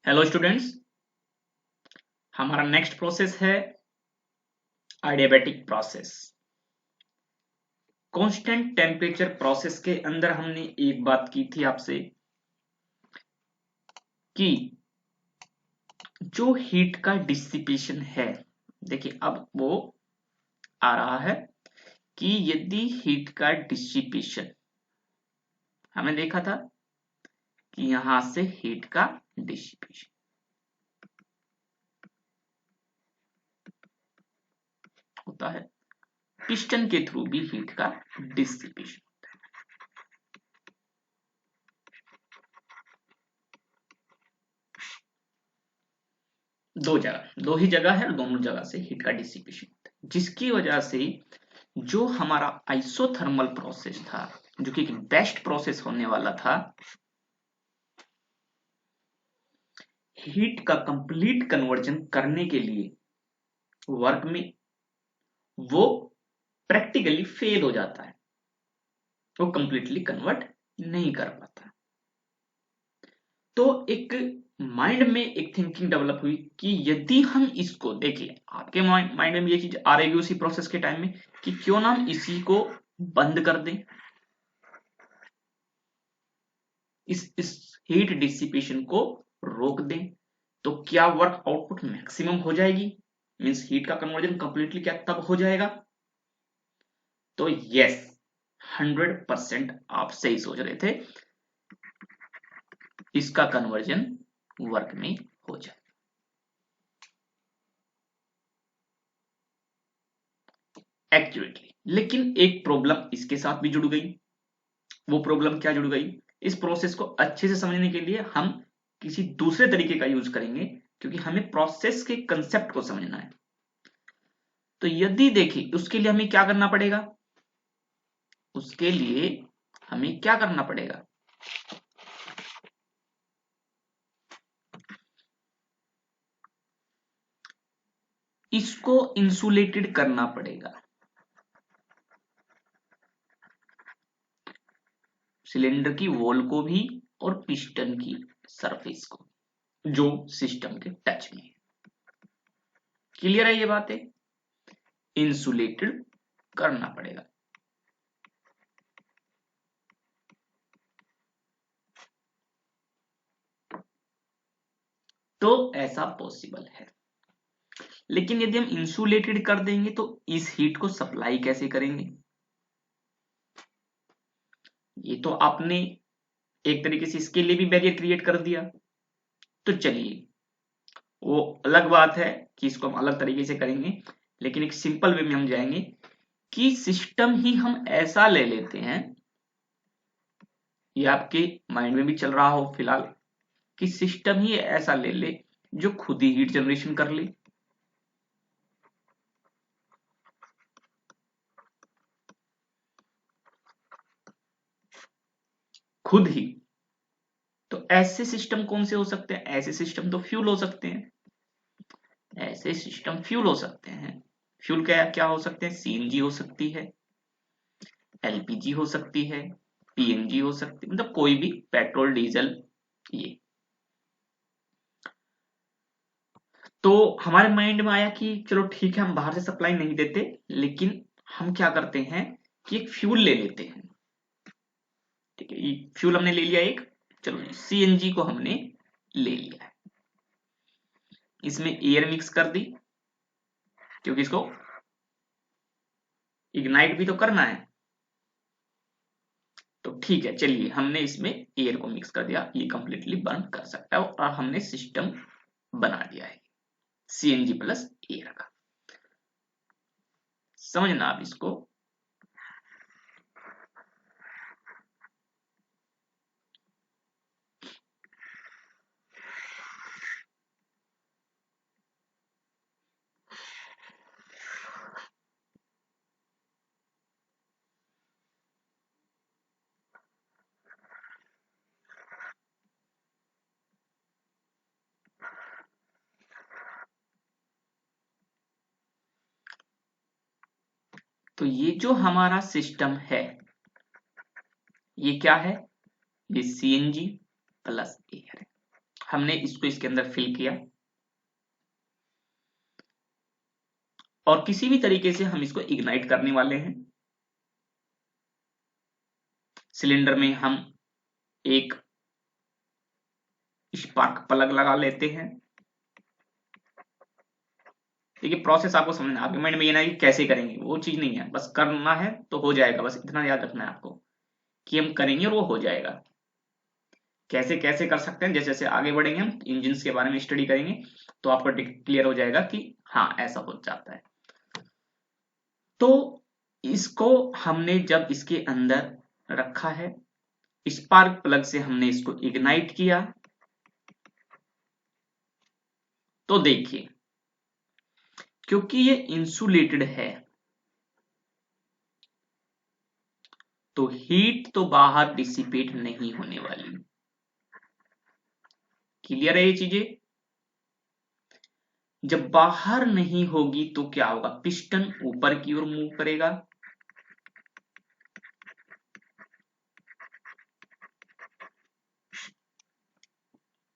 Hello students, हमारा next process है adiabatic process. Constant temperature process के अंदर हमने एक बात की थी आपसे कि जो हीट का डिसिपेशन है, देखिए अब वो आ रहा है कि यदि हीट का डिसिपेशन हमने देखा था कि यहां से हीट का डिसिपेशन होता है, पिस्टन के थ्रू भी हीट का डिसिपेशन। दो ही जगह है, दोनों जगह से हीट का डिसिपेशन होता है, जिसकी वजह से जो हमारा आइसोथर्मल प्रोसेस था, जो कि बेस्ट प्रोसेस होने वाला था, हीट का कंप्लीट कन्वर्जन करने के लिए वर्क में वो प्रैक्टिकली फेल हो जाता है, वो कंप्लीटली कन्वर्ट नहीं कर पाता। तो एक माइंड में एक थिंकिंग डेवलप हुई कि यदि हम इसको देखिए, आपके माइंड में ये चीज आ रही उसी प्रोसेस के टाइम में कि क्यों ना हम इसी को बंद कर दें, इस हीट डिसिपेशन को रोक दें, तो क्या वर्क आउटपुट मैक्सिमम हो जाएगी, मींस हीट का कन्वर्जन कंप्लीटली क्या तब हो जाएगा। तो यस, 100% आप सही सोच रहे थे, इसका कन्वर्जन वर्क में हो जाए। एक्यूरेटली, लेकिन एक प्रॉब्लम इसके साथ भी जुड़ गई। वो प्रॉब्लम क्या जुड़ गई, इस प्रोसेस को अच्छे से समझने के लिए हम किसी दूसरे तरीके का यूज करेंगे, क्योंकि हमें प्रोसेस के कंसेप्ट को समझना है। तो यदि देखिए, उसके लिए हमें क्या करना पड़ेगा, उसके लिए हमें क्या करना पड़ेगा, इसको इंसुलेटेड करना पड़ेगा, सिलेंडर की वॉल को भी और पिस्टन की सरफेस को, जो सिस्टम के टच में है। क्लियर है ये बातें, इंसुलेटेड करना पड़ेगा। तो ऐसा पॉसिबल है, लेकिन यदि हम इंसुलेटेड कर देंगे तो इस हीट को सप्लाई कैसे करेंगे, ये तो आपने एक तरीके से इसके लिए भी बैरियर क्रिएट कर दिया। तो चलिए, वो अलग बात है कि इसको हम अलग तरीके से करेंगे, लेकिन एक सिंपल वे में हम जाएंगे कि सिस्टम ही हम ऐसा ले लेते हैं, ये आपके माइंड में भी चल रहा हो फिलहाल, कि सिस्टम ही ऐसा ले ले जो खुद ही हीट जनरेशन कर ले, खुद ही। तो ऐसे सिस्टम कौन से हो सकते हैं, ऐसे सिस्टम तो फ्यूल हो सकते हैं, ऐसे सिस्टम फ्यूल हो सकते हैं। फ्यूल क्या क्या हो सकते हैं, सीएनजी हो सकती है, एलपीजी हो सकती है, पीएनजी हो सकती है, मतलब कोई भी पेट्रोल डीजल। ये तो हमारे माइंड में आया कि चलो ठीक है, हम बाहर से सप्लाई नहीं देते, लेकिन हम क्या करते हैं कि एक फ्यूल ले लेते हैं। ठीक है, ये फ्यूल हमने ले लिया एक, चलो सीएनजी को हमने ले लिया है, इसमें एयर मिक्स कर दी, क्योंकि इसको इग्नाइट भी तो करना है। तो ठीक है, चलिए हमने इसमें एयर को मिक्स कर दिया, ये कंप्लीटली बर्न कर सकता है, और हमने सिस्टम बना दिया है सीएनजी प्लस एयर का। समझना आप इसको। तो ये जो हमारा सिस्टम है, ये क्या है, ये सीएनजी प्लस एयर है, हमने इसको इसके अंदर फिल किया और किसी भी तरीके से हम इसको इग्नाइट करने वाले हैं। सिलेंडर में हम एक स्पार्क प्लग लगा लेते हैं। देखिए प्रोसेस आपको समझना, आपके माइंड में ये ना कि कैसे करेंगे, वो चीज नहीं है, बस करना है तो हो जाएगा, बस इतना याद रखना है आपको कि हम करेंगे और वो हो जाएगा। कैसे कैसे कर सकते हैं, जैसे जैसे आगे बढ़ेंगे हम इंजन के बारे में स्टडी करेंगे तो आपको क्लियर हो जाएगा कि हाँ ऐसा हो जाता है। तो इसको हमने जब इसके अंदर रखा है, स्पार्क प्लग से हमने इसको इग्नाइट किया, तो देखिए क्योंकि ये इंसुलेटेड है तो हीट तो बाहर डिसिपेट नहीं होने वाली। क्लियर है ये चीजें? जब बाहर नहीं होगी तो क्या होगा, पिस्टन ऊपर की ओर मूव करेगा,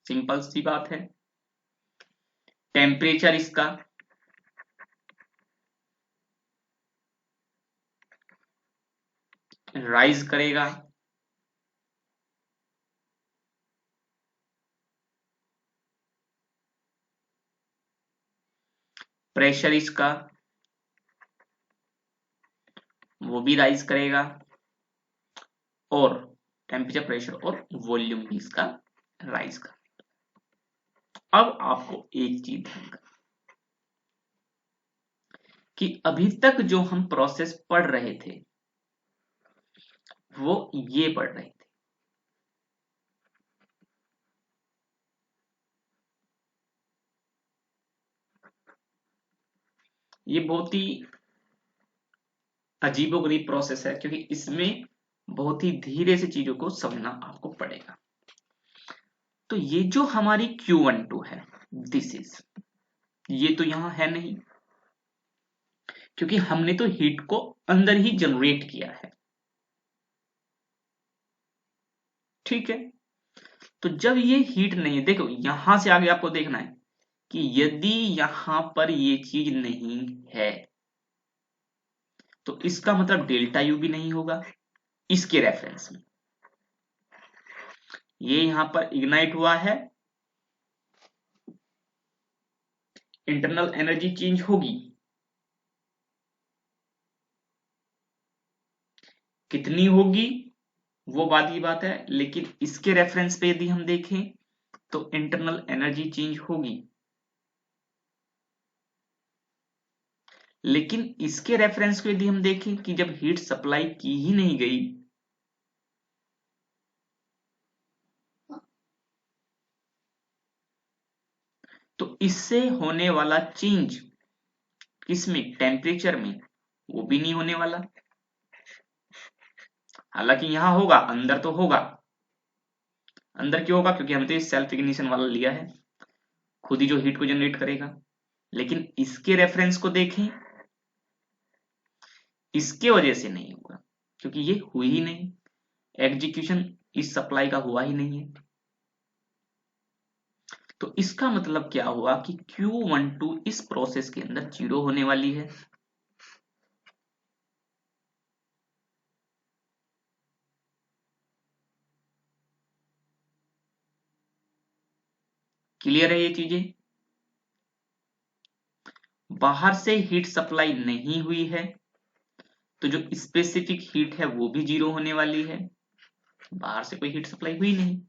सिंपल सी बात है। टेम्परेचर इसका राइज करेगा, प्रेशर इसका वो भी राइज करेगा, और टेम्परेचर प्रेशर और वॉल्यूम भी इसका राइज करेगा। अब आपको एक चीज ध्यान करना कि अभी तक जो हम प्रोसेस पढ़ रहे थे वो ये पढ़ रहे थे, ये बहुत ही अजीबोगरीब प्रोसेस है क्योंकि इसमें बहुत ही धीरे से चीजों को समझना आपको पड़ेगा। तो ये जो हमारी Q12 है, दिस इज, ये तो यहां है नहीं क्योंकि हमने तो हीट को अंदर ही जनरेट किया है। ठीक है, तो जब ये हीट नहीं है, देखो यहां से आगे आपको देखना है कि यदि यहां पर ये चीज नहीं है तो इसका मतलब डेल्टा यू भी नहीं होगा इसके रेफरेंस में। ये यहां पर इग्नाइट हुआ है, इंटरनल एनर्जी चेंज होगी, कितनी होगी वो बात की बात है, लेकिन इसके रेफरेंस पे यदि हम देखें तो इंटरनल एनर्जी चेंज होगी, लेकिन इसके रेफरेंस को यदि हम देखें कि जब हीट सप्लाई की ही नहीं गई तो इससे होने वाला चेंज किसमें, टेम्परेचर में, वो भी नहीं होने वाला। हालांकि यहां होगा, अंदर तो होगा। अंदर क्यों होगा, क्योंकि हमने तो सेल्फ इग्निशन वाला लिया है, खुद ही जो हीट को जनरेट करेगा। लेकिन इसके रेफरेंस को देखें, इसके वजह से नहीं होगा क्योंकि ये हुई ही नहीं, एग्जीक्यूशन इस सप्लाई का हुआ ही नहीं है। तो इसका मतलब क्या हुआ कि Q12 इस प्रोसेस के अंदर 0 होने वाली है। क्लियर है ये चीजें? बाहर से हीट सप्लाई नहीं हुई है तो जो स्पेसिफिक हीट है वो भी 0 होने वाली है, बाहर से कोई हीट सप्लाई हुई नहीं,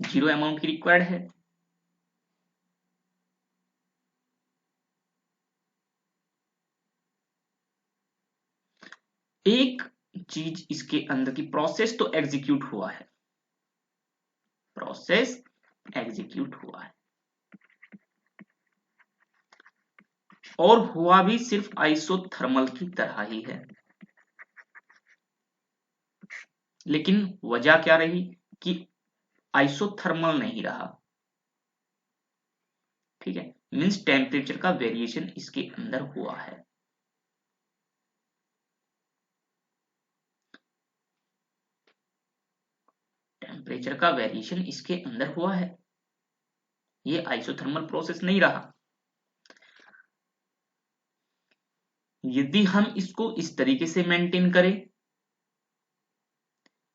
0 अमाउंट की रिक्वायर्ड है। एक चीज इसके अंदर की प्रोसेस तो एग्जीक्यूट हुआ है, प्रोसेस एग्जीक्यूट हुआ है, और हुआ भी सिर्फ आइसोथर्मल की तरह ही है। लेकिन वजह क्या रही कि आइसोथर्मल नहीं रहा। ठीक है, मींस टेम्परेचर का वेरिएशन इसके अंदर हुआ है। टेम्परेचर का वेरिएशन इसके अंदर हुआ है, ये आइसोथर्मल प्रोसेस नहीं रहा। यदि हम इसको इस तरीके से मेंटेन करें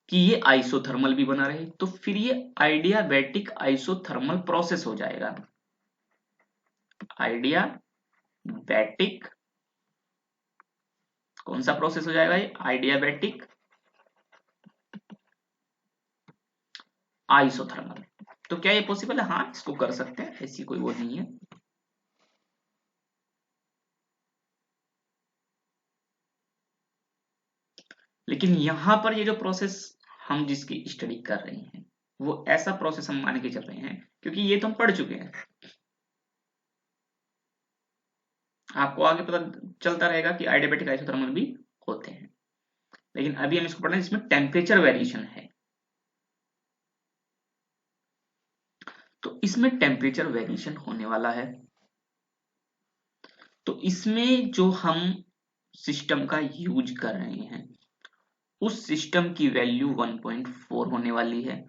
कि ये आइसोथर्मल भी बना रहे, तो फिर ये आइडियाबैटिक आइसोथर्मल प्रोसेस हो जाएगा। आइडियाबैटिक कौन सा प्रोसेस हो जाएगा? ये आइडियाबैटिक आइसोथर्मल। तो क्या ये पॉसिबल है? हाँ, इसको कर सकते हैं, ऐसी कोई वो नहीं है। लेकिन यहां पर ये जो प्रोसेस हम जिसकी स्टडी कर रहे हैं वो ऐसा प्रोसेस हम मान के चल रहे हैं, क्योंकि ये तो हम पढ़ चुके हैं। आपको आगे पता चलता रहेगा कि आइडियाबैटिक आइसोथर्मल भी होते हैं, लेकिन अभी हम इसको पढ़ रहे हैं जिसमें टेम्परेचर वेरिएशन है। तो इसमें टेम्परेचर वेरिएशन होने वाला है, तो इसमें जो हम सिस्टम का यूज कर रहे हैं उस सिस्टम की वैल्यू 1.4 होने वाली है,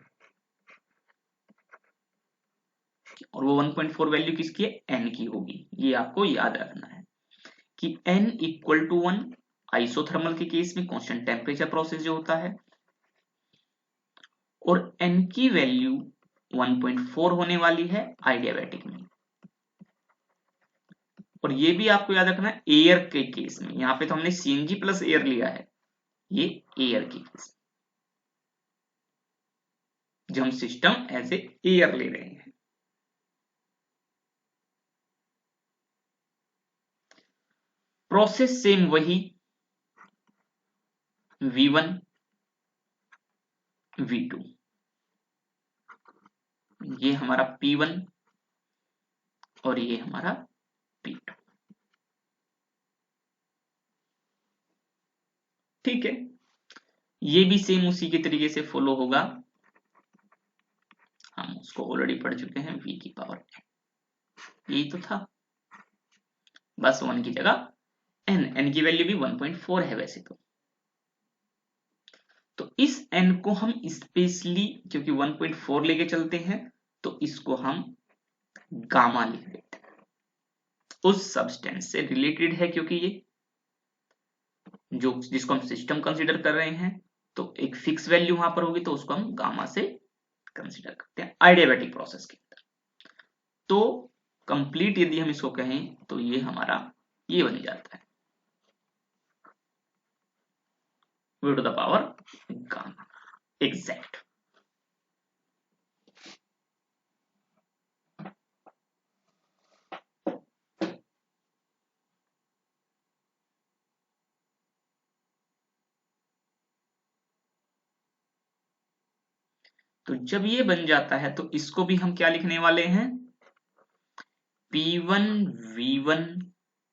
और वो 1.4 वैल्यू किसकी है? n की होगी। ये आपको याद रखना है कि n इक्वल टू 1 आइसोथर्मल के केस में कांस्टेंट टेम्परेचर प्रोसेस जो होता है, और n की वैल्यू 1.4 होने वाली है आइडियाबैटिक में। और ये भी आपको याद रखना है एयर के केस में, यहां पे तो हमने CNG प्लस एयर लिया है, ये एयर की केस जो हम सिस्टम एज ए एयर ले रहे हैं। प्रोसेस सेम वही V1 V2, ये हमारा P1 और ये हमारा P2। ठीक है, ये भी सेम उसी के तरीके से फॉलो होगा, हम उसको ऑलरेडी पढ़ चुके हैं। V की पावर n, यही तो था, बस 1 की जगह n की वैल्यू भी 1.4 है वैसे तो इस n को हम स्पेशली क्योंकि 1.4 लेके चलते हैं तो इसको हम गामा लिख देते हैं, उस सब्सटेंस से रिलेटेड है, क्योंकि ये जो जिसको हम सिस्टम कंसीडर कर रहे हैं तो एक फिक्स वैल्यू वहां पर होगी, तो उसको हम गामा से कंसीडर करते हैं आइडियाबैटिक प्रोसेस के अंदर। तो कंप्लीट यदि हम इसको कहें तो ये हमारा ये बन जाता है v to the power gamma exact. तो जब ये बन जाता है तो इसको भी हम क्या लिखने वाले हैं? P1 V1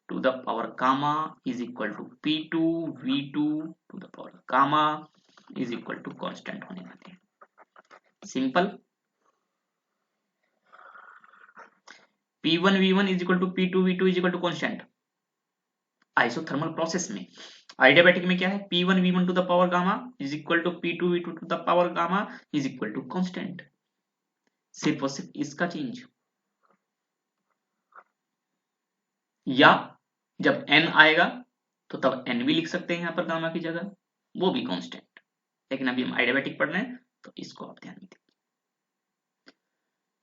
to the power gamma is equal to P2 V2 to the power gamma is equal to constant होने वाले हैं। Simple, P1 V1 is equal to P2 V2 is equal to constant. Isothermal process में, आइडियाबैटिक में क्या है? P1 V1 to the power gamma is equal to P2 V2 to the power gamma is equal to constant. सिर्फ और सिर्फ इसका change, या जब n आएगा तो तब n भी लिख सकते हैं यहाँ पर गामा की जगह, वो भी कांस्टेंट। लेकिन अभी हम आइडियाबैटिक पढ़ रहे हैं तो इसको आप ध्यान में देखिए।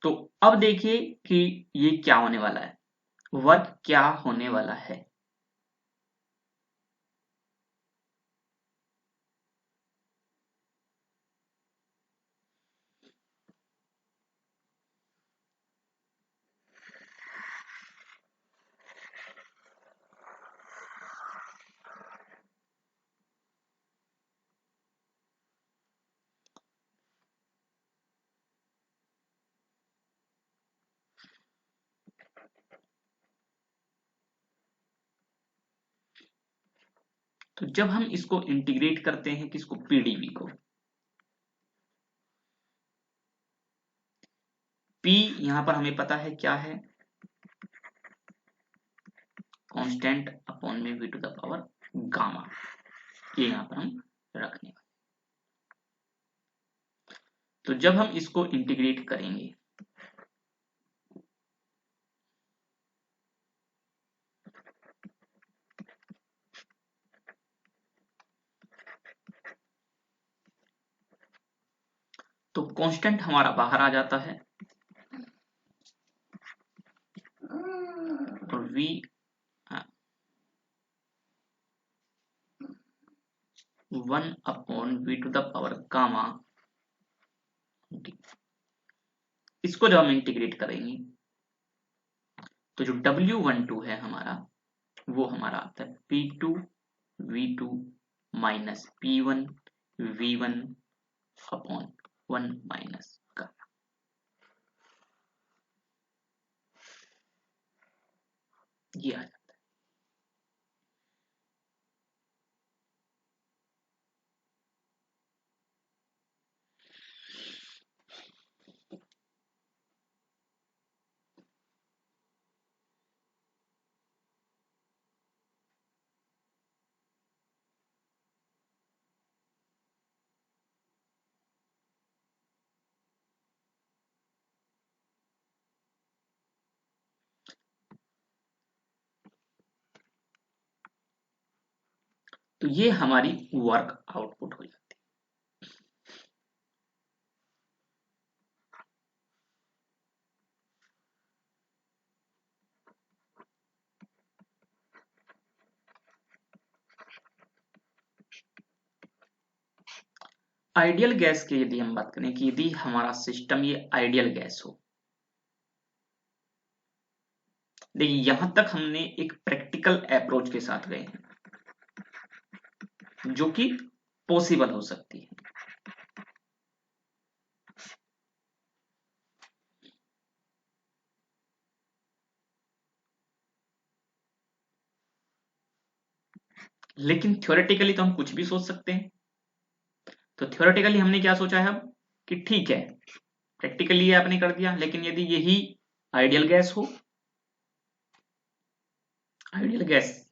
तो अब देखिए कि ये क्या होने वाला है, वर्क क्या होने वाला है। तो जब हम इसको इंटीग्रेट करते हैं किसको? पीडीवी को, P यहां पर हमें पता है क्या है? कांस्टेंट अपॉन में v to the power gamma, ये यहां पर हम रखने वाले। तो जब हम इसको इंटीग्रेट करेंगे तो कांस्टेंट हमारा बाहर आ जाता है और v 1/v⁴ गामा डी। इसको जब हम इंटीग्रेट करेंगे तो जो W12 है हमारा वो हमारा आता है P2V2 minus P1V1/1 minus gamma. ये आ जाता है। तो ये हमारी वर्क आउटपुट हो जाती है। आइडियल गैस की यदि हम बात करें कि यदि हमारा सिस्टम ये आइडियल गैस हो, देखिए यहां तक हमने एक प्रैक्टिकल अप्रोच के साथ गए हैं जो कि पॉसिबल हो सकती है। लेकिन थ्योरेटिकली तो हम कुछ भी सोच सकते हैं। तो थ्योरेटिकली हमने क्या सोचा है अब कि ठीक है प्रैक्टिकली ये आपने कर दिया, लेकिन यदि यही आइडियल गैस हो, आइडियल गैस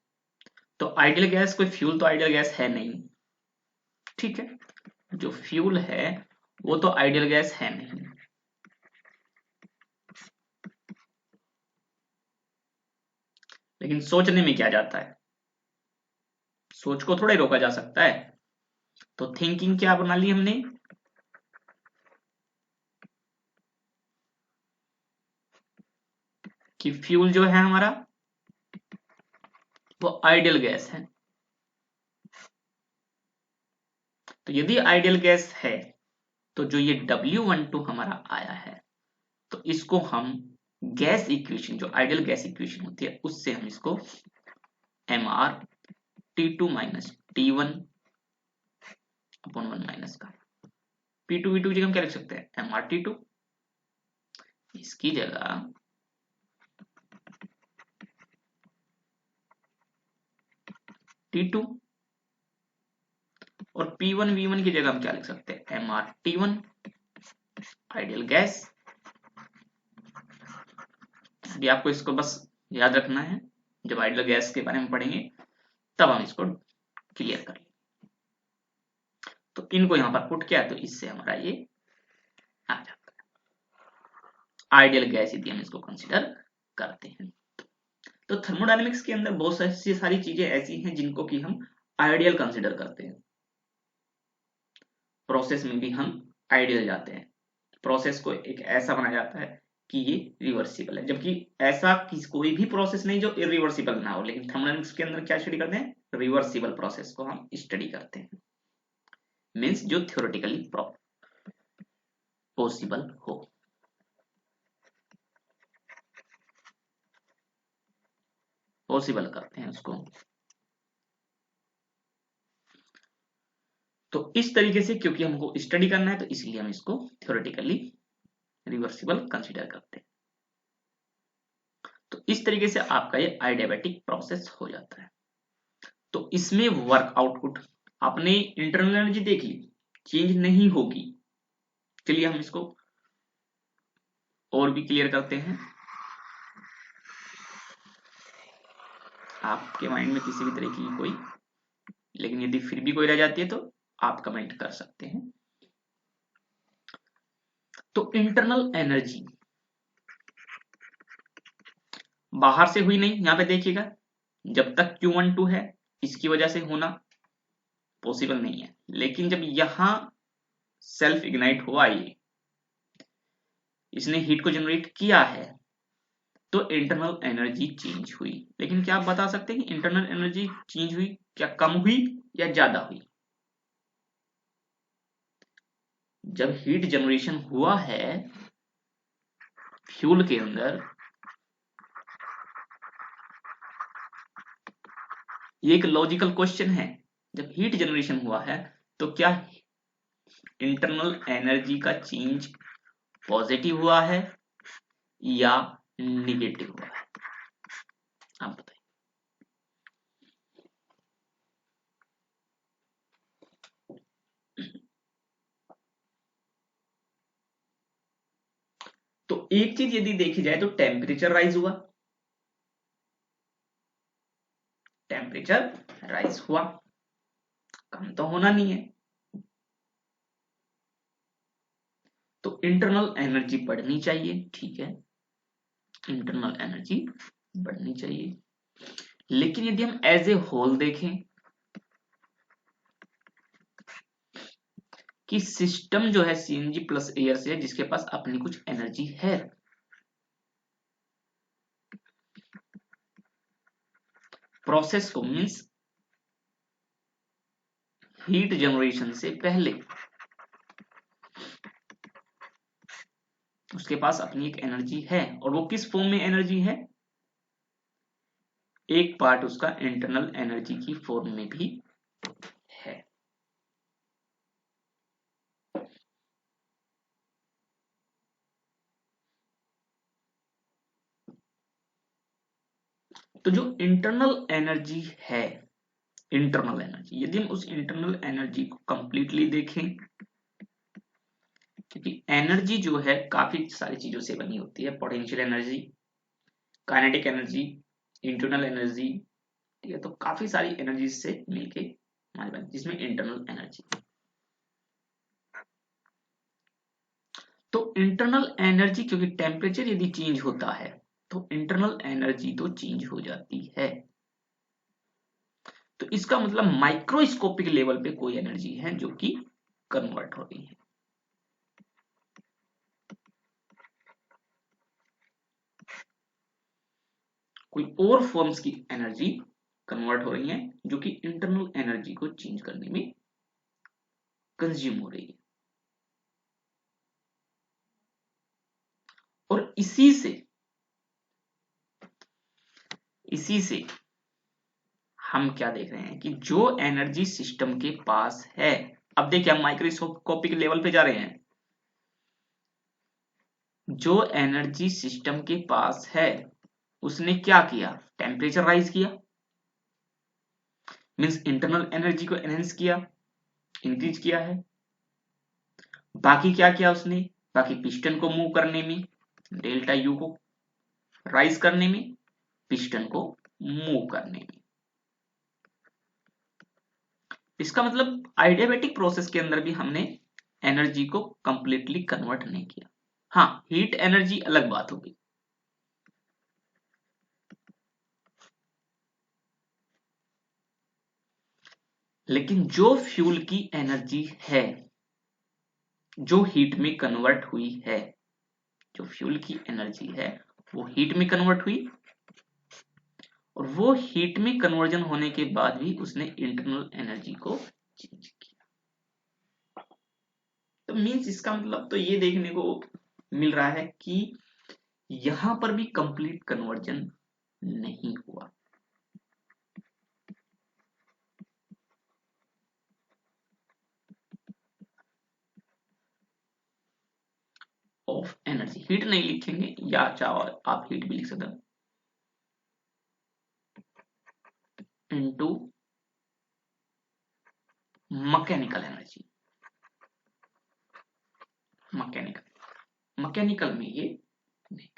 तो आइडियल गैस कोई फ्यूल तो आइडियल गैस है नहीं, ठीक है, जो फ्यूल है वो तो आइडियल गैस है नहीं। लेकिन सोचने में क्या जाता है, सोच को थोड़ा ही रोका जा सकता है। तो थिंकिंग क्या बना ली हमने कि फ्यूल जो है हमारा वो आइडियल गैस है। तो यदि आइडियल गैस है तो जो ये W12 हमारा आया है तो इसको हम गैस इक्वेशन, जो आइडियल गैस इक्वेशन होती है, उससे हम इसको MrT2 माइनस T1/1 माइनस का P2V2 की जगह हम क्या लिख सकते हैं MrT2, इसकी जगह T2 और P1V1 की जगह हम क्या लिख सकते हैं MrT1 आइडियल गैस। यदि आपको इसको बस याद रखना है, जब आइडियल गैस के बारे में पढ़ेंगे तब हम इसको क्लियर कर लेंगे। तो इनको यहां पर पुट किया तो इससे हमारा ये आ जाता है आइडियल गैस यदि हम इसको कंसीडर करते हैं। तो थर्मोडायनेमिक्स के अंदर बहुत सारी चीजें ऐसी हैं जिनको कि हम आइडियल कंसीडर करते हैं। प्रोसेस में भी हम आइडियल जाते हैं, प्रोसेस को एक ऐसा बनाया जाता है कि ये रिवर्सिबल है, जबकि ऐसा कोई भी प्रोसेस नहीं जो इरिवर्सिबल ना हो। लेकिन थर्मोडायनेमिक्स के अंदर क्या स्टडी करते हैं, रिवर्सिबल प्रोसेस को हम स्टडी करते हैं, मींस जो थ्योरेटिकली पॉसिबल हो। पॉसिबल करते हैं उसको। तो इस तरीके से क्योंकि हमको स्टडी करना है तो इसलिए हम इसको थ्योरेटिकली रिवर्सिबल कंसीडर करते हैं। तो इस तरीके से आपका ये आइडियाबैटिक प्रोसेस हो जाता है। तो इसमें वर्क आउटपुट आपने इंटरनल एनर्जी देख ली, चेंज नहीं होगी। चलिए हम इसको और भी क्लियर करते हैं। आपके माइंड में किसी भी तरह की कोई, लेकिन यदि फिर भी कोई रह जाती है तो आप कमेंट कर सकते हैं। तो इंटरनल एनर्जी बाहर से हुई नहीं, यहां पे देखिएगा जब तक Q12 है इसकी वजह से होना पॉसिबल नहीं है, लेकिन जब यहां सेल्फ इग्नाइट हुआ ये, इसने हीट को जनरेट किया है, तो इंटरनल एनर्जी चेंज हुई। लेकिन क्या आप बता सकते हैं कि इंटरनल एनर्जी चेंज हुई क्या कम हुई या ज्यादा हुई? जब हीट जनरेशन हुआ है फ्यूल के अंदर, ये एक लॉजिकल क्वेश्चन है, जब हीट जनरेशन हुआ है तो क्या इंटरनल एनर्जी का चेंज पॉजिटिव हुआ है या निगेटिव हुआ है? आप बताइए। तो एक चीज यदि देखी जाए तो टेम्परेचर राइज हुआ, टेम्परेचर राइज हुआ, कम तो होना नहीं है, तो इंटरनल एनर्जी बढ़नी चाहिए, ठीक है, इंटरनल एनर्जी बढ़नी चाहिए। लेकिन यदि हम एज ए होल देखें कि सिस्टम जो है सीएनजी प्लस एयर से है, जिसके पास अपनी कुछ एनर्जी है, प्रोसेस को मींस हीट जनरेशन से पहले उसके पास अपनी एक एनर्जी है, और वो किस फॉर्म में एनर्जी है? एक पार्ट उसका इंटरनल एनर्जी की फॉर्म में भी है। तो जो इंटरनल एनर्जी है, इंटरनल एनर्जी, यदि हम उस इंटरनल एनर्जी को कंप्लीटली देखें, क्योंकि एनर्जी जो है काफी सारी चीजों से बनी होती है, potential energy, kinetic energy, internal energy, ठीक है, तो काफी सारी एनर्जी से मिलके हमारे पास, जिसमें इंटरनल एनर्जी। तो इंटरनल एनर्जी, क्योंकि टेम्परेचर यदि चेंज होता है तो इंटरनल एनर्जी तो चेंज हो जाती है, तो इसका मतलब माइक्रोस्कोपिक लेवल पे कोई एनर्जी है जो कि कन्वर्ट हो रही है। कोई और फॉर्म्स की एनर्जी कन्वर्ट हो रही है जो कि इंटरनल एनर्जी को चेंज करने में कंज्यूम हो रही है। और इसी से हम क्या देख रहे हैं कि जो एनर्जी सिस्टम के पास है, अब देखिए हम माइक्रोस्कोपिक लेवल पे जा रहे हैं, जो एनर्जी सिस्टम के पास है उसने क्या किया? टेम्परेचर राइज किया, मींस इंटरनल एनर्जी को एनहेंस किया, इंक्रीज किया है। बाकी क्या किया उसने? बाकी पिस्टन को मूव करने में, डेल्टा यू को राइज करने में, पिस्टन को मूव करने में। इसका मतलब आइडियाबैटिक प्रोसेस के अंदर भी हमने एनर्जी को कंप्लीटली कन्वर्ट नहीं किया। हाँ, हीट एनर्जी अलग बात होगी, लेकिन जो फ्यूल की एनर्जी है जो हीट में कन्वर्ट हुई है, जो फ्यूल की एनर्जी है वो हीट में कन्वर्ट हुई, और वो हीट में कन्वर्जन होने के बाद भी उसने इंटरनल एनर्जी को चेंज किया। तो मींस इसका मतलब तो ये देखने को मिल रहा है कि यहां पर भी कंप्लीट कन्वर्जन नहीं हुआ। ऑफ एनर्जी, हीट नहीं लिखेंगे, या चाहो आप हीट भी लिख सकते हो, इनटू मैकेनिकल एनर्जी। मैकेनिकल में ये नहीं,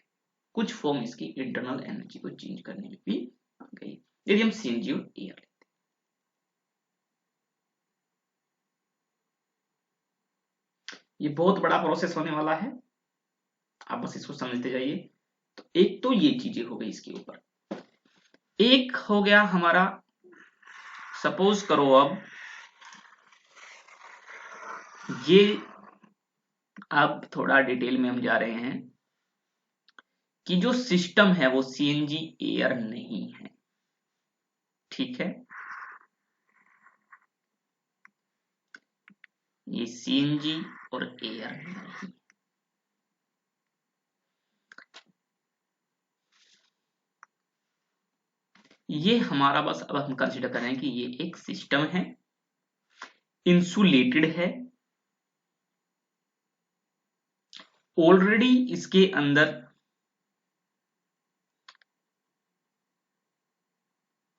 कुछ फॉर्म इसकी इंटरनल एनर्जी को चेंज करने में भी आ गई, यदि हम सीएनजी और एयर लेते। ये बहुत बड़ा प्रोसेस होने वाला है, आप बस इसको समझते जाइए। तो एक तो ये चीजें हो गई इसके ऊपर। एक हो गया हमारा, सपोज करो अब ये, अब थोड़ा डिटेल में हम जा रहे हैं कि जो सिस्टम है वो सीएनजी एयर नहीं है, ठीक है। ये सीएनजी और एयर नहीं, ये हमारा बस अब हम कंसीडर कर रहे हैं कि ये एक सिस्टम है, इंसुलेटेड है, ऑलरेडी इसके अंदर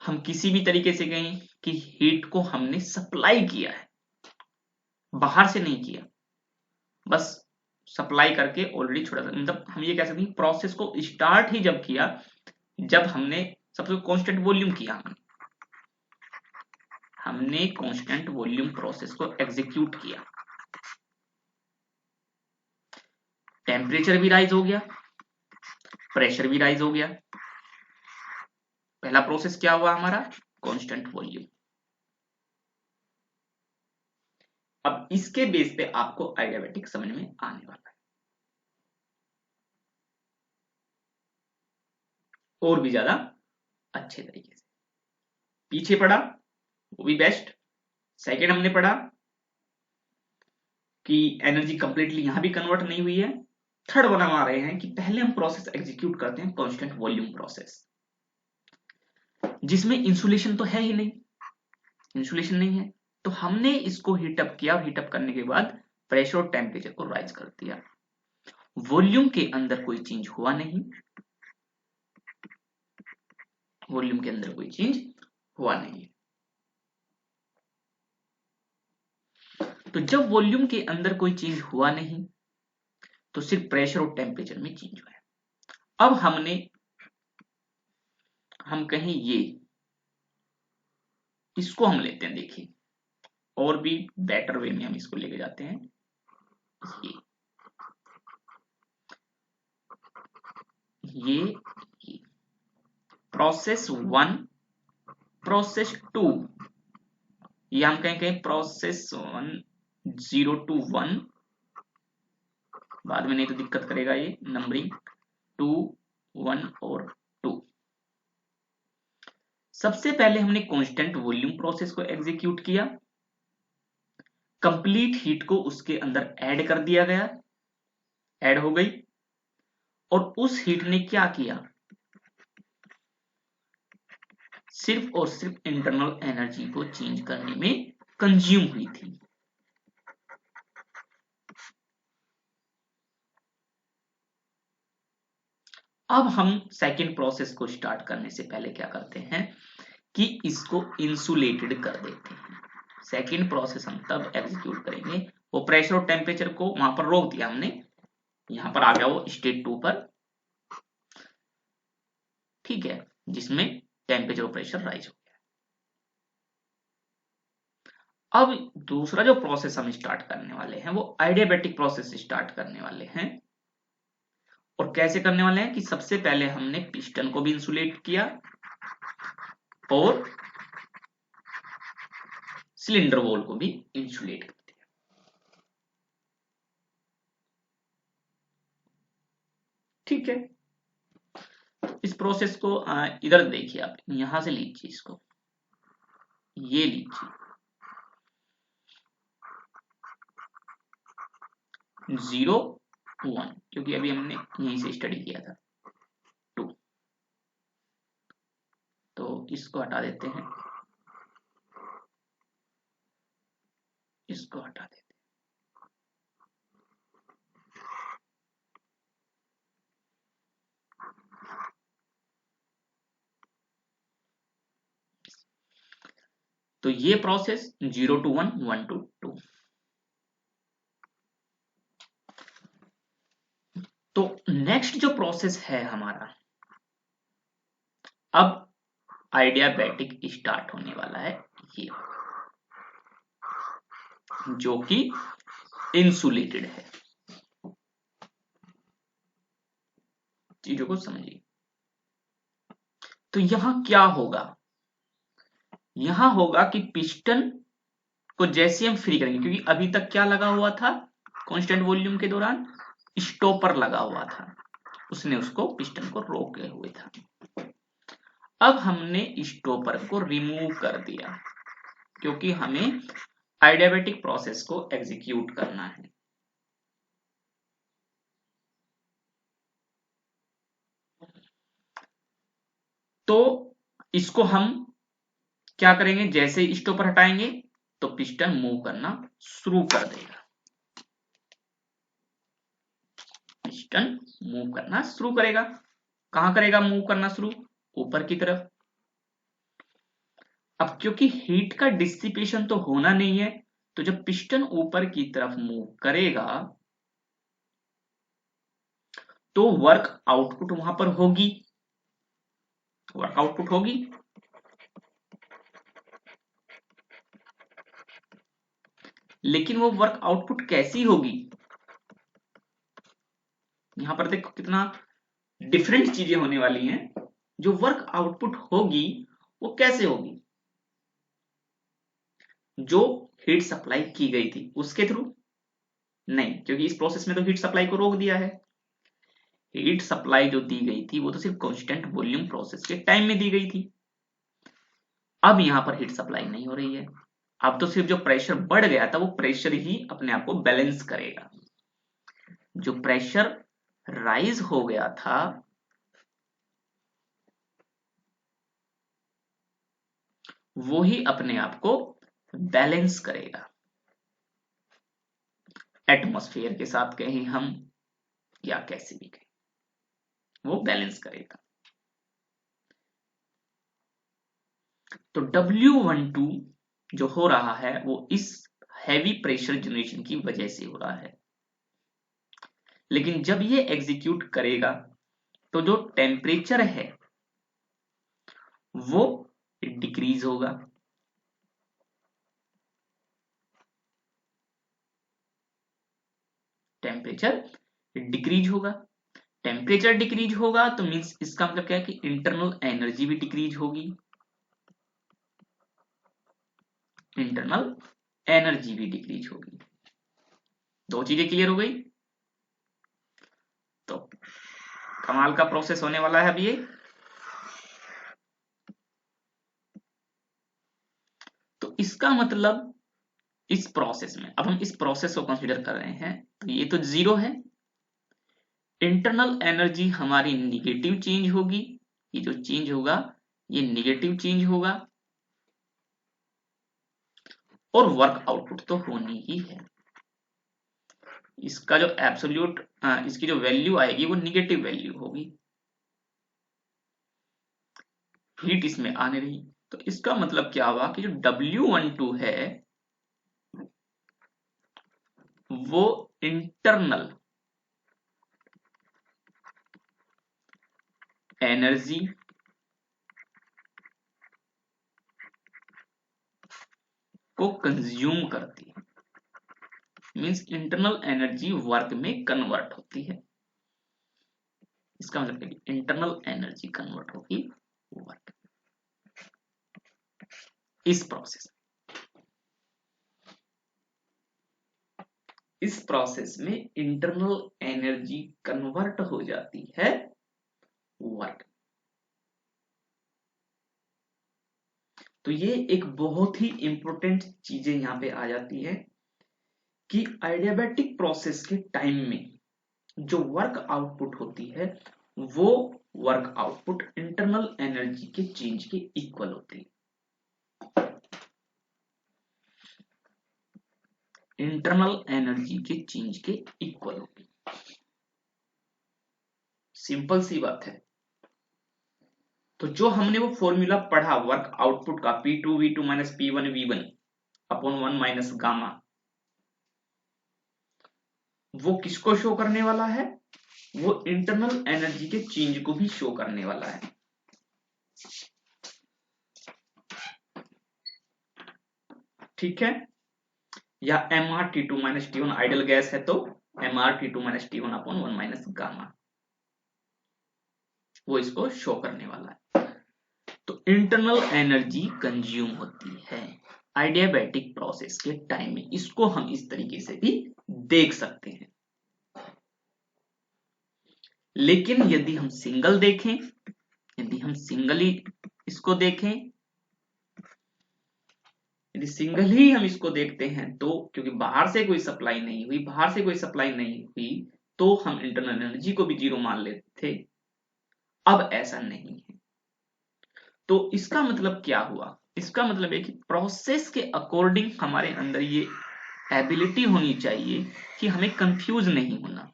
हम किसी भी तरीके से कहें कि हीट को हमने सप्लाई किया है, बाहर से नहीं किया, बस सप्लाई करके ऑलरेडी छोड़ा था। मतलब हम ये कह सकते हैं प्रोसेस को स्टार्ट ही जब किया जब हमने सबसे कांस्टेंट वॉल्यूम किया, हमने कांस्टेंट वॉल्यूम प्रोसेस को एग्जीक्यूट किया, टेम्परेचर भी राइज हो गया, प्रेशर भी राइज हो गया। पहला प्रोसेस क्या हुआ हमारा, कांस्टेंट वॉल्यूम। अब इसके बेस पे आपको एडियाबैटिक समझ में आने वाला है, और भी ज्यादा अच्छे तरीके से। पीछे पढ़ा वो भी बेस्ट। सेकेंड हमने पढ़ा कि एनर्जी कंप्लीटली यहां भी कन्वर्ट नहीं हुई है। थर्ड बना रहे हैं कि पहले हम प्रोसेस एग्जीक्यूट करते हैं कांस्टेंट वॉल्यूम प्रोसेस, जिसमें इंसुलेशन तो है ही नहीं, इंसुलेशन नहीं है, तो हमने इसको हीटअप किया और हीटअप करने के बाद प्रेशर और टेम्परेचर को राइज कर दिया। वॉल्यूम के अंदर कोई चेंज हुआ नहीं, वॉल्यूम के अंदर कोई चेंज हुआ नहीं। तो जब वॉल्यूम के अंदर कोई चेंज हुआ नहीं तो सिर्फ प्रेशर और टेम्परेचर में चेंज हुआ है। अब हम कहें ये, इसको हम लेते हैं, देखिए और भी बेटर वे में हम इसको लेके जाते हैं। ये प्रोसेस 1, प्रोसेस 2, ये हम कहें प्रोसेस 1 0 to 1, बाद में नहीं तो दिक्कत करेगा ये नंबरिंग 2 1 और 2। सबसे पहले हमने कांस्टेंट वॉल्यूम प्रोसेस को एग्जीक्यूट किया, कंप्लीट हीट को उसके अंदर ऐड कर दिया गया, ऐड हो गई, और उस हीट ने क्या किया, सिर्फ और सिर्फ इंटरनल एनर्जी को चेंज करने में कंज्यूम हुई थी। अब हम सेकेंड प्रोसेस को स्टार्ट करने से पहले क्या करते हैं कि इसको इंसुलेटेड कर देते हैं। सेकेंड प्रोसेस हम तब एग्जीक्यूट करेंगे, वो प्रेशर और टेम्परेचर को वहां पर रोक दिया हमने, यहां पर आ गया वो स्टेट 2 पर, ठीक है, जिसमें टेम्परेचर और प्रेशर राइज हो गया। अब दूसरा जो प्रोसेस हम स्टार्ट करने वाले हैं वो एडियाबैटिक प्रोसेस स्टार्ट करने वाले हैं। और कैसे करने वाले हैं कि सबसे पहले हमने पिस्टन को भी इंसुलेट किया और सिलेंडर वॉल को भी इंसुलेट कर दिया। ठीक है, इस प्रोसेस को इधर देखिए, आप यहां से लीजिए, इसको ये लीजिए 0 1, क्योंकि अभी हमने यहीं से स्टडी किया था 2, तो इसको हटा देते हैं, इसको हटा देते हैं। तो ये प्रोसेस 0 to 1 1 to 2। तो नेक्स्ट जो प्रोसेस है हमारा, अब एडियाबैटिक स्टार्ट होने वाला है, ये जो कि इंसुलेटेड है। चीजों को समझिए। तो यहां क्या होगा, यहां होगा कि पिस्टन को जैसे हम फ्री करेंगे, क्योंकि अभी तक क्या लगा हुआ था कांस्टेंट वॉल्यूम के दौरान, स्टॉपर लगा हुआ था, उसने उसको पिस्टन को रोके हुए था। अब हमने स्टॉपर को रिमूव कर दिया क्योंकि हमें एडियाबैटिक प्रोसेस को एग्जीक्यूट करना है। तो इसको हम क्या करेंगे, जैसे स्टॉपर हटाएंगे तो पिस्टन मूव करना शुरू कर देगा, पिस्टन मूव करना शुरू करेगा। कहां करेगा मूव करना शुरू, ऊपर की तरफ। अब क्योंकि हीट का डिसिपेशन तो होना नहीं है, तो जब पिस्टन ऊपर की तरफ मूव करेगा तो वर्क आउटपुट वहां पर होगी, वर्क आउटपुट होगी। लेकिन वो वर्क आउटपुट कैसी होगी, यहां पर देखो कितना डिफरेंट चीजें होने वाली हैं। जो वर्क आउटपुट होगी वो कैसे होगी, जो हीट सप्लाई की गई थी उसके थ्रू नहीं, क्योंकि इस प्रोसेस में तो हीट सप्लाई को रोक दिया है। हीट सप्लाई जो दी गई थी वो तो सिर्फ कांस्टेंट वॉल्यूम प्रोसेस के टाइम में दी गई थी। अब यहां पर हीट सप्लाई नहीं हो रही है, अब तो सिर्फ जो प्रेशर बढ़ गया था वो प्रेशर ही अपने आप को बैलेंस करेगा। जो प्रेशर राइज हो गया था वो ही अपने आप को बैलेंस करेगा। एटमॉस्फेयर के साथ कहें हम या कैसे भी कहें, वो बैलेंस करेगा। तो W12 जो हो रहा है वो इस हैवी प्रेशर जनरेशन की वजह से हो रहा है। लेकिन जब ये एग्जीक्यूट करेगा तो जो टेम्परेचर है वो डिक्रीज होगा, टेम्परेचर डिक्रीज होगा। टेम्परेचर डिक्रीज होगा तो मीन्स इसका मतलब क्या है कि इंटरनल एनर्जी भी डिक्रीज होगी, इंटरनल एनर्जी भी डिक्रीज होगी। दो चीजें क्लियर हो गई। तो कमाल का प्रोसेस होने वाला है अब ये। तो इसका मतलब इस प्रोसेस में, अब हम इस प्रोसेस को कंसीडर कर रहे हैं, तो ये तो जीरो है, इंटरनल एनर्जी हमारी निगेटिव चेंज होगी, ये जो चेंज होगा ये निगेटिव चेंज होगा, और वर्क आउटपुट तो होनी ही है। इसका जो एब्सोल्यूट इसकी जो वैल्यू आएगी वो निगेटिव वैल्यू होगी, हीट इसमें आने रही। तो इसका मतलब क्या हुआ कि जो W12 है वो इंटरनल एनर्जी को कंज्यूम करती है, मींस इंटरनल एनर्जी वर्क में कन्वर्ट होती है। इसका मतलब है कि इंटरनल एनर्जी कन्वर्ट होगी वर्क, इस प्रोसेस में इंटरनल एनर्जी कन्वर्ट हो जाती है वर्क। तो ये एक बहुत ही इंपॉर्टेंट चीजें यहां पे आ जाती है कि एडियाबैटिक प्रोसेस के टाइम में जो वर्क आउटपुट होती है वो वर्क आउटपुट इंटरनल एनर्जी के चेंज के इक्वल होती है, इंटरनल एनर्जी के चेंज के इक्वल होगी। सिंपल सी बात है। तो जो हमने वो फॉर्मूला पढ़ा वर्क आउटपुट का P2V2 minus P1V1 upon 1 minus gamma, वो किसको शो करने वाला है, वो इंटरनल एनर्जी के चेंज को भी शो करने वाला है। ठीक है, या MrT2 minus T1 idol gas है तो MrT2 minus T1 upon 1 minus gamma. वो इसको शो करने वाला है। तो इंटरनल एनर्जी कंज्यूम होती है आइडियाबैटिक प्रोसेस के टाइम में। इसको हम इस तरीके से भी देख सकते हैं। लेकिन यदि हम सिंगल देखें, यदि हम सिंगली इसको देखें, यदि सिंगल ही हम इसको देखते हैं तो क्योंकि बाहर से कोई सप्लाई नहीं हुई, बाहर से कोई सप्लाई नहीं हुई तो हम इंटरनल एनर्जी को भी जीरो मान लेते थे। अब ऐसा नहीं है। तो इसका मतलब क्या हुआ? इसका मतलब है कि प्रोसेस के अकॉर्डिंग हमारे अंदर ये एबिलिटी होनी चाहिए कि हमें कंफ्यूज नहीं होना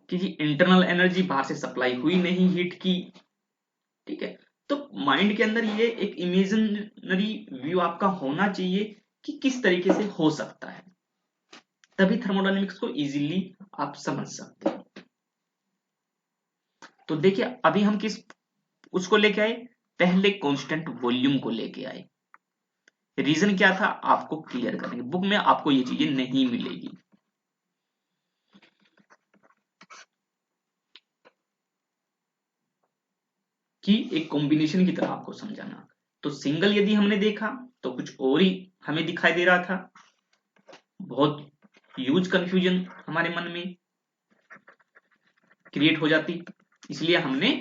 कि इंटरनल एनर्जी बाहर से सप्लाई हुई नहीं हीट की, ठीक है। तो माइंड के अंदर ये एक इमेजिनरी व्यू आपका होना चाहिए कि किस तरीके से हो सकता है, तभी थर्मोडायनेमिक्स को इजीली आप समझ सकते हो। तो देखिए अभी हम किस उसको लेके आए, पहले कांस्टेंट वॉल्यूम को लेके आए। रीजन क्या था आपको क्लियर करेंगे, बुक में आपको ये चीजें नहीं मिलेगी। कि एक कॉम्बिनेशन की तरह आपको समझाना। तो सिंगल यदि हमने देखा तो कुछ और ही हमें दिखाई दे रहा था, बहुत ह्यूज कंफ्यूजन हमारे मन में क्रिएट हो जाती, इसलिए हमने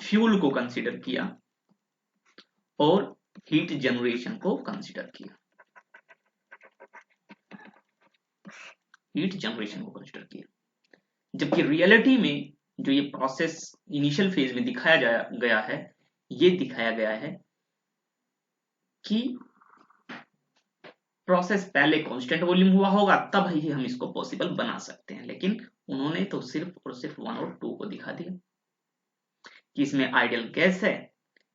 फ्यूल को कंसीडर किया और हीट जनरेशन को कंसीडर किया, हीट जनरेशन को कंसीडर किया। जबकि रियलिटी में जो ये प्रोसेस इनिशियल फेज में दिखाया गया है, ये दिखाया गया है कि प्रोसेस पहले कांस्टेंट वॉल्यूम हुआ होगा तब ही हम इसको पॉसिबल बना सकते हैं। लेकिन उन्होंने तो सिर्फ और सिर्फ 1 और 2 को दिखा दिया कि इसमें आइडियल गैस है,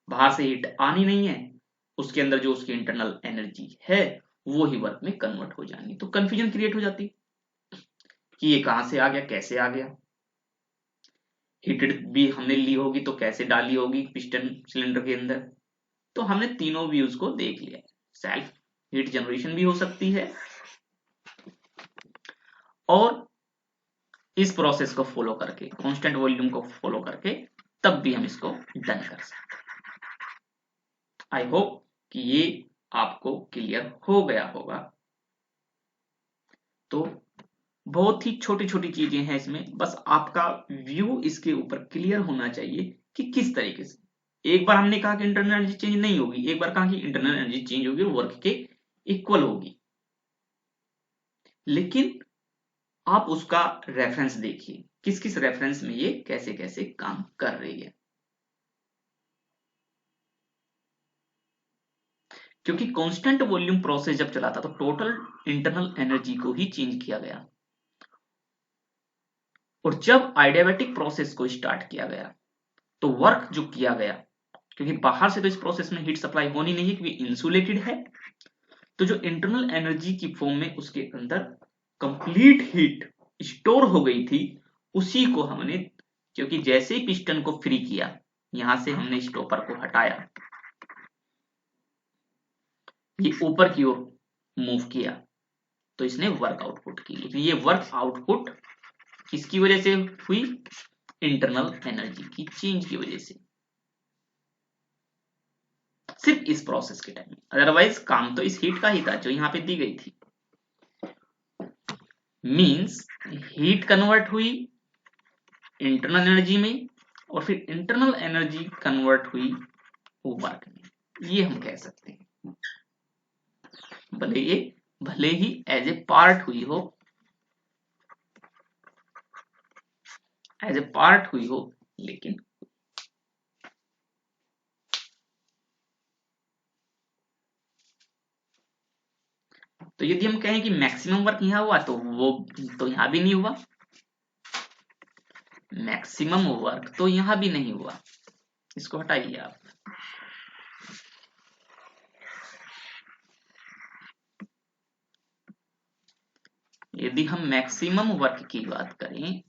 बाहर से हीट आनी नहीं है, उसके अंदर जो उसकी इंटरनल एनर्जी है वो ही वर्क में कन्वर्ट हो जानी। तो कंफ्यूजन क्रिएट हो जाती कि ये कहां से आ गया, कैसे आ गया, हीटेड भी हमने ली होगी तो कैसे डाली होगी पिस्टन सिलेंडर के अंदर। तो हमने तीनों व्यूज को देख लिया। सेल्फ हीट जनरेशन भी हो सकती है और इस प्रोसेस को फॉलो करके, कांस्टेंट वॉल्यूम को फॉलो करके तब भी हम इसको डन कर सकते हैं। आई होप कि ये आपको क्लियर हो गया होगा। तो बहुत ही छोटी छोटी चीजें हैं इसमें, बस आपका व्यू इसके ऊपर क्लियर होना चाहिए कि किस तरीके से। एक बार हमने कहा कि इंटरनल एनर्जी चेंज नहीं होगी, एक बार कहा कि इंटरनल एनर्जी चेंज होगी और वर्क के इक्वल होगी, लेकिन आप उसका रेफरेंस देखिए, किस किस रेफरेंस में ये कैसे कैसे काम कर रही है। क्योंकि कांस्टेंट वॉल्यूम प्रोसेस जब चला था तो टोटल इंटरनल एनर्जी को ही चेंज किया गया, और जब आइडियाबैटिक प्रोसेस को स्टार्ट किया गया तो वर्क जो किया गया, क्योंकि बाहर से तो इस प्रोसेस में हीट सप्लाई होनी नहीं है क्योंकि इंसुलेटेड है, तो जो इंटरनल एनर्जी की फॉर्म में उसके अंदर कंप्लीट हीट स्टोर हो गई थी, उसी को हमने, क्योंकि जैसे ही पिस्टन को फ्री किया, यहां से हमने स्टॉपर को हटाया, ये ऊपर की ओर मूव किया तो इसने वर्क आउटपुट की। लेकिन ये वर्क आउटपुट किसकी वजह से हुई? इंटरनल एनर्जी की चेंज की वजह से, सिर्फ इस प्रोसेस के टाइम में। अदरवाइज काम तो इस हीट का ही था जो यहां पे दी गई थी। मींस हीट कन्वर्ट हुई इंटरनल एनर्जी में और फिर इंटरनल एनर्जी कन्वर्ट हुई वर्क में, ये हम कह सकते हैं। भले ही एज ए पार्ट हुई हो, एज ए पार्ट हुई हो, लेकिन तो यदि हम कहें कि मैक्सिमम वर्क यहां हुआ तो वो तो यहां भी नहीं हुआ, मैक्सिमम वर्क तो यहां भी नहीं हुआ, इसको हटाइए आप। यदि हम मैक्सिमम वर्क की बात करें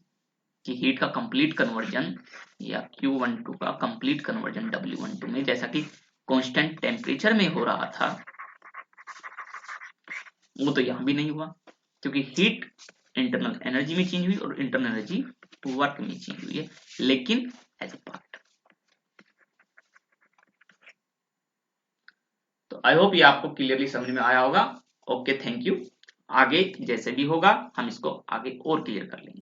कि हीट का कंप्लीट कन्वर्जन या Q12 का कंप्लीट कन्वर्जन W12 में, जैसा कि कांस्टेंट टेम्परेचर में हो रहा था, वो तो यहां भी नहीं हुआ क्योंकि हीट इंटरनल एनर्जी में चेंज हुई और इंटरनल एनर्जी वर्क में चेंज हुई है, लेकिन एज ए पार्ट। तो आई होप ये आपको क्लियरली समझ में आया होगा। Okay, thank you. आगे जैसे भी होगा हम इसको आगे और क्लियर कर लेंगे।